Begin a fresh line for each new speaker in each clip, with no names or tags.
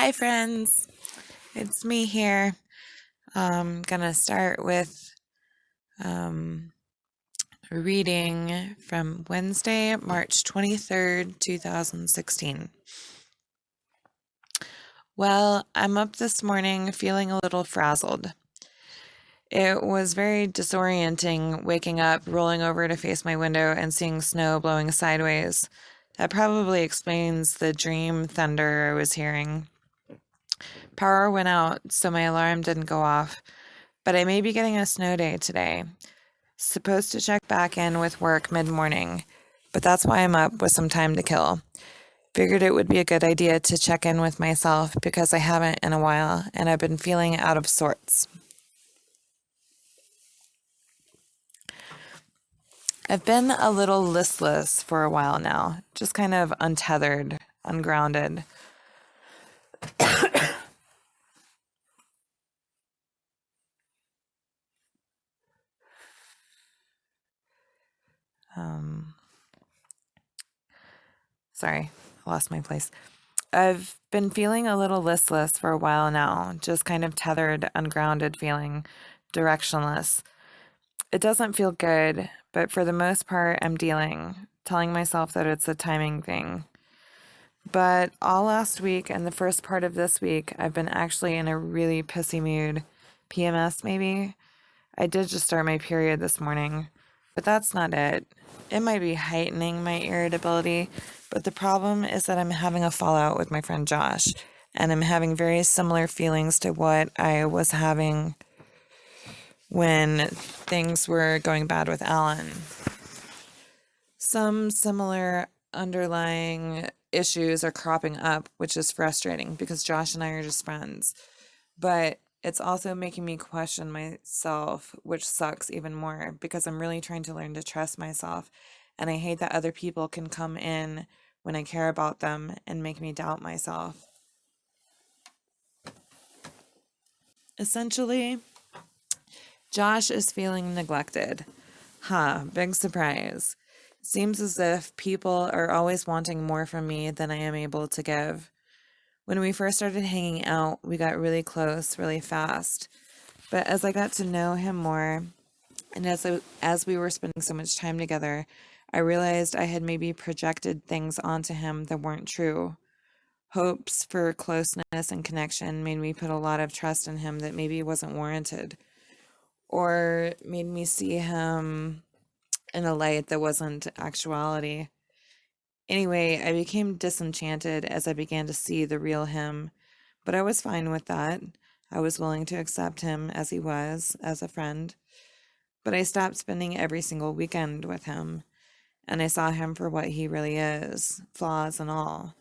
Hi, friends. It's me here. I'm gonna start with um, reading from Wednesday, March 23rd, 2016. Well, I'm up this morning feeling a little frazzled. It was very disorienting waking up, rolling over to face my window, and seeing snow blowing sideways. That probably explains the dream thunder I was hearing. Power went out, so my alarm didn't go off, but I may be getting a snow day today. Supposed to check back in with work mid-morning, but that's why I'm up with some time to kill. Figured it would be a good idea to check in with myself because I haven't in a while and I've been feeling out of sorts. I've been a little listless for a while now, just kind of untethered, ungrounded. Um, Sorry, I lost my place. I've been feeling a little listless for a while now, just kind of tethered, ungrounded feeling, directionless. It doesn't feel good, but for the most part, I'm dealing, telling myself that it's a timing thing. But all last week and the first part of this week, I've been actually in a really pissy mood. PMS, maybe? I did just start my period this morning, but that's not it. It might be heightening my irritability, but the problem is that I'm having a fallout with my friend Josh, and I'm having very similar feelings to what I was having when things were going bad with Alan. Some similar underlying issues are cropping up, which is frustrating because Josh and I are just friends. But it's also making me question myself, which sucks even more because I'm really trying to learn to trust myself. And I hate that other people can come in when I care about them and make me doubt myself. Essentially, Josh is feeling neglected. Big surprise. Seems as if people are always wanting more from me than I am able to give. When we first started hanging out, we got really close really fast. But as I got to know him more, and as we were spending so much time together, I realized I had maybe projected things onto him that weren't true. Hopes for closeness and connection made me put a lot of trust in him that maybe wasn't warranted, or made me see him in a light that wasn't actuality. Anyway, I became disenchanted as I began to see the real him, but I was fine with that. I was willing to accept him as he was, as a friend. But I stopped spending every single weekend with him, and I saw him for what he really is, flaws and all.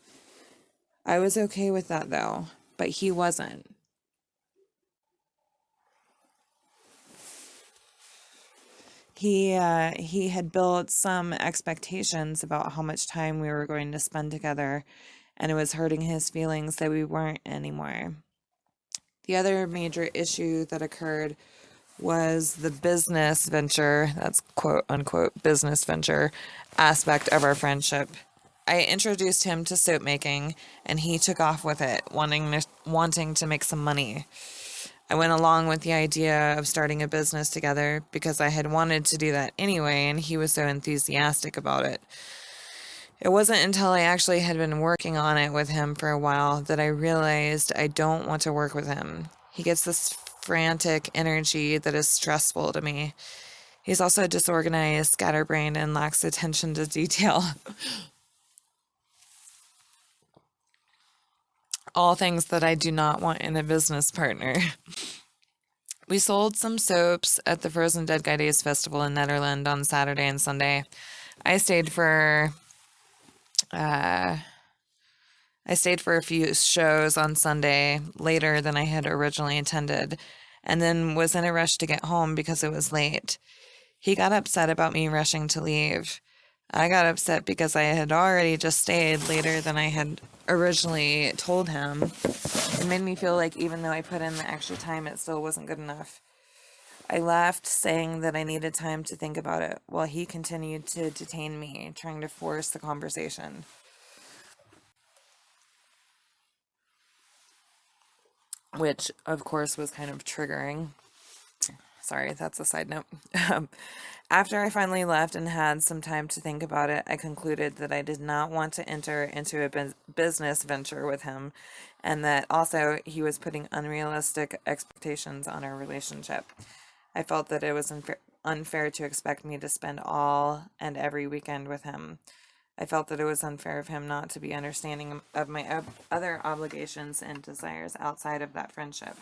I was okay with that though, but he wasn't. He had built some expectations about how much time we were going to spend together, and it was hurting his feelings that we weren't anymore. The other major issue that occurred was the business venture, that's quote unquote business venture aspect of our friendship. I introduced him to soap making and he took off with it, wanting to make some money. I went along with the idea of starting a business together because I had wanted to do that anyway and he was so enthusiastic about it. It wasn't until I actually had been working on it with him for a while that I realized I don't want to work with him. He gets this frantic energy that is stressful to me. He's also disorganized, scatterbrained, and lacks attention to detail. All things that I do not want in a business partner. We sold some soaps at the Frozen Dead Guy Days Festival in Netherlands on Saturday and Sunday. I stayed for uh, I stayed for a few shows on Sunday later than I had originally intended, and then was in a rush to get home because it was late. He got upset about me rushing to leave. I got upset because I had already just stayed later than I had originally told him. It made me feel like even though I put in the extra time, it still wasn't good enough. I left saying that I needed time to think about it while he continued to detain me, trying to force the conversation. which of course was kind of triggering. Sorry, that's a side note. Um, After I finally left and had some time to think about it, I concluded that I did not want to enter into a business venture with him, and that also he was putting unrealistic expectations on our relationship. I felt that it was unfair to expect me to spend all and every weekend with him. I felt that it was unfair of him not to be understanding of my other obligations and desires outside of that friendship.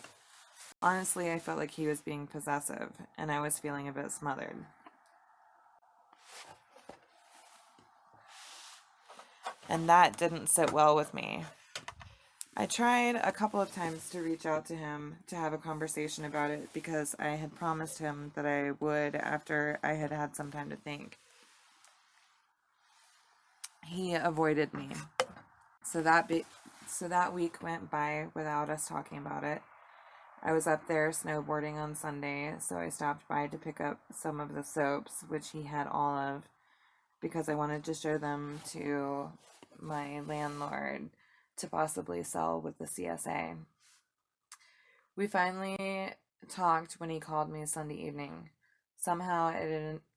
Honestly, I felt like he was being possessive, and I was feeling a bit smothered. And that didn't sit well with me. I tried a couple of times to reach out to him to have a conversation about it because I had promised him that I would after I had had some time to think. He avoided me. So so that week went by without us talking about it. I was up there snowboarding on Sunday, so I stopped by to pick up some of the soaps, which he had all of, because I wanted to show them to my landlord to possibly sell with the CSA. We finally talked when he called me Sunday evening. Somehow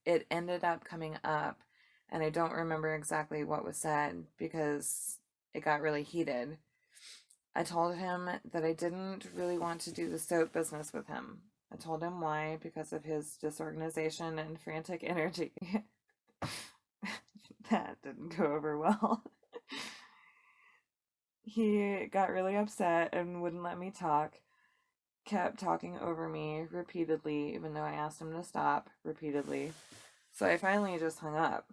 it ended up coming up, and I don't remember exactly what was said because it got really heated. I told him that I didn't really want to do the soap business with him. I told him why, because of his disorganization and frantic energy. That didn't go over well. He got really upset and wouldn't let me talk, kept talking over me repeatedly, even though I asked him to stop repeatedly. So I finally just hung up.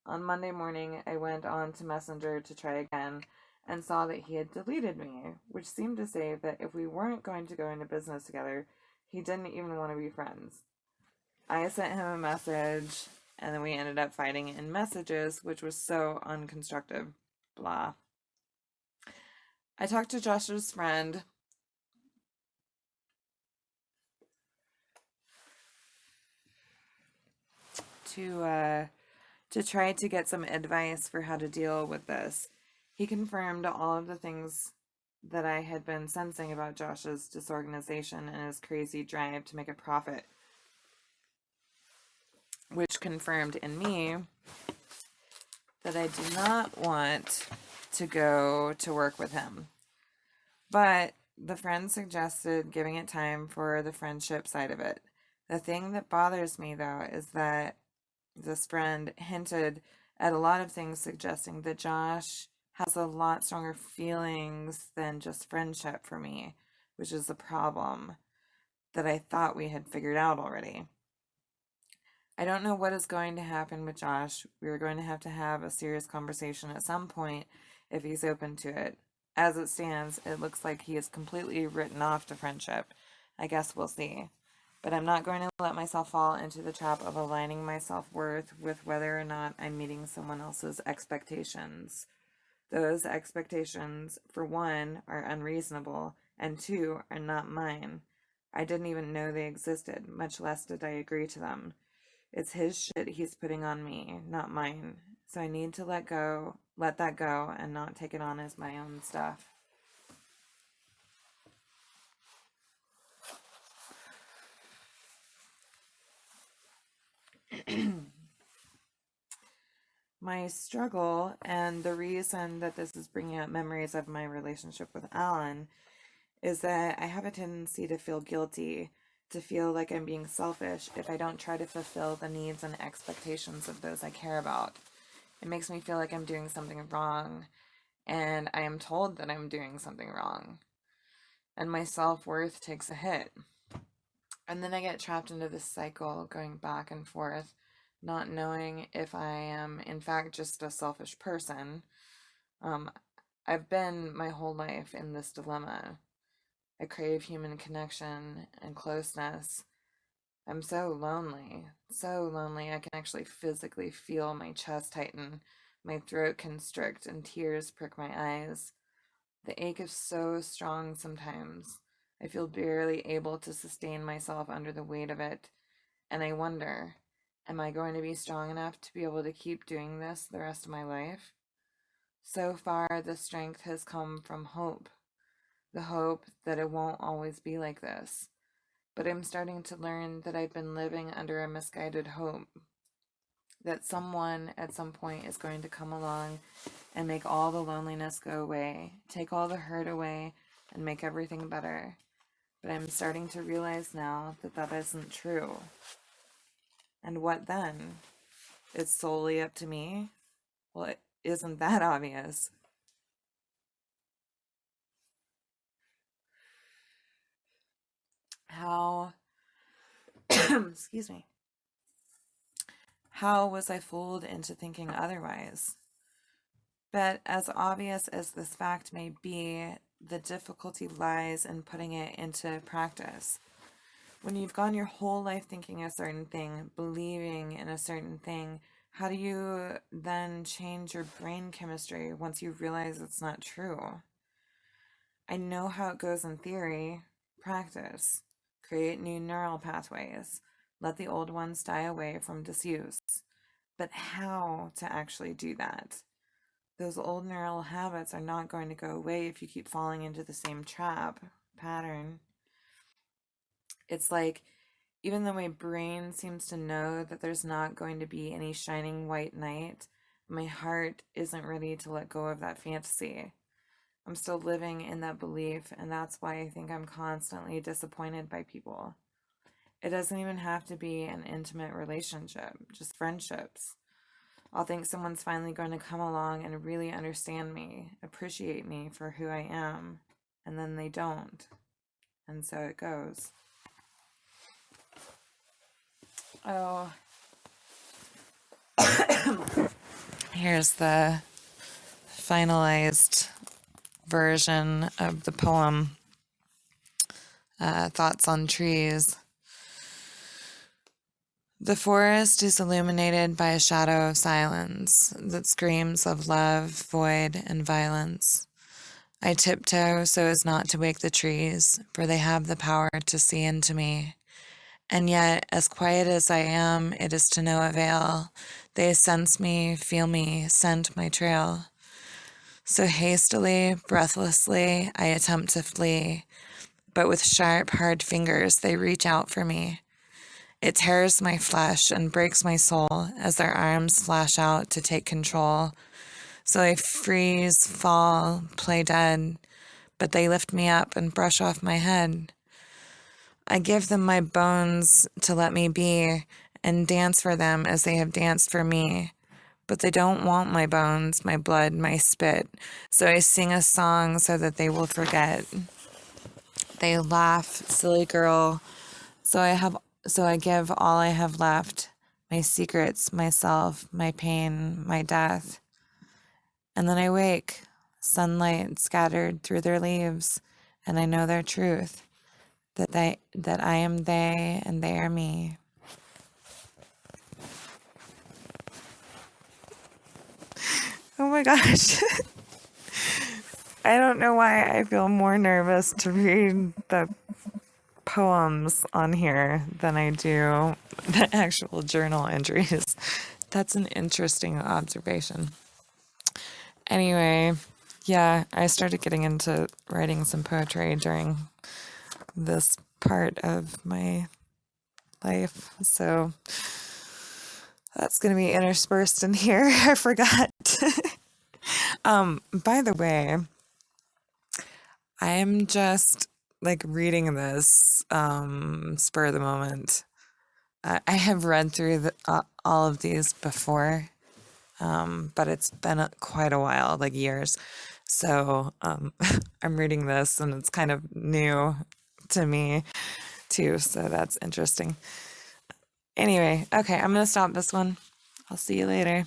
On Monday morning, I went on to Messenger to try again and saw that he had deleted me, which seemed to say that if we weren't going to go into business together, he didn't even want to be friends. I sent him a message, and then we ended up fighting in messages, which was so unconstructive. Blah. I talked to Josh's friend to try to get some advice for how to deal with this. He confirmed all of the things that I had been sensing about Josh's disorganization and his crazy drive to make a profit, which confirmed in me that I do not want to go to work with him. But the friend suggested giving it time for the friendship side of it. The thing that bothers me, though, is that this friend hinted at a lot of things suggesting that Josh has a lot stronger feelings than just friendship for me, which is the problem that I thought we had figured out already. I don't know what is going to happen with Josh. We are going to have a serious conversation at some point if he's open to it. As it stands, it looks like he is completely written off to friendship. I guess we'll see. But I'm not going to let myself fall into the trap of aligning my self-worth with whether or not I'm meeting someone else's expectations. Those expectations, for one, are unreasonable, and two, are not mine. I didn't even know they existed, much less did I agree to them. It's his shit he's putting on me, not mine. So I need to let that go, and not take it on as my own stuff. My struggle, and the reason that this is bringing up memories of my relationship with Alan, is that I have a tendency to feel guilty, to feel like I'm being selfish if I don't try to fulfill the needs and expectations of those I care about. It makes me feel like I'm doing something wrong, and I am told that I'm doing something wrong, and my self-worth takes a hit. And then I get trapped into this cycle going back and forth, not knowing if I am in fact just a selfish person. um, I've been my whole life in this dilemma. I crave human connection and closeness. I'm so lonely. I can actually physically feel my chest tighten, my throat constrict, and tears prick my eyes. The ache is so strong sometimes. I feel barely able to sustain myself under the weight of it, and I wonder, am I going to be strong enough to be able to keep doing this the rest of my life? So far, the strength has come from hope. the hope that it won't always be like this. But I'm starting to learn that I've been living under a misguided hope that someone at some point is going to come along and make all the loneliness go away, take all the hurt away, and make everything better. But I'm starting to realize now that that isn't true. And what then? It's solely up to me? Well, it isn't that obvious. How, excuse me, how was I fooled into thinking otherwise? But as obvious as this fact may be, the difficulty lies in putting it into practice. When you've gone your whole life thinking a certain thing, believing in a certain thing, how do you then change your brain chemistry once you realize it's not true? I know how it goes in theory. Practice. Create new neural pathways. Let the old ones die away from disuse. But how to actually do that? Those old neural habits are not going to go away if you keep falling into the same trap pattern. It's like, even though my brain seems to know that there's not going to be any shining white knight, my heart isn't ready to let go of that fantasy. I'm still living in that belief, and that's why I think I'm constantly disappointed by people. It doesn't even have to be an intimate relationship, just friendships. I'll think someone's finally going to come along and really understand me, appreciate me for who I am, and then they don't. And so it goes. Oh, here's the finalized version of the poem, Thoughts on Trees. The forest is illuminated by a shadow of silence that screams of love, void, and violence. I tiptoe so as not to wake the trees, for they have the power to see into me. And yet, as quiet as I am, it is to no avail. They sense me, feel me, scent my trail. So hastily, breathlessly, I attempt to flee, but with sharp, hard fingers, they reach out for me. It tears my flesh and breaks my soul as their arms flash out to take control. So I freeze, fall, play dead, but they lift me up and brush off my head. I give them my bones to let me be and dance for them as they have danced for me. But they don't want my bones, my blood, my spit. So I sing a song so that they will forget. They laugh, silly girl. So I give all I have left, my secrets, myself, my pain, my death. And then I wake, sunlight scattered through their leaves, and I know their truth, that I am they and they are me. Oh my gosh. I don't know why I feel more nervous to read the poems on here than I do the actual journal entries. That's an interesting observation. Anyway, yeah, I started getting into writing some poetry during this part of my life, so that's going to be interspersed in here. I forgot. By the way, I'm just like reading this spur of the moment. I have read through all of these before, but it's been quite a while, like years. So I'm reading this and it's kind of new to me too. So that's interesting. Anyway, okay, I'm going to stop this one. I'll see you later.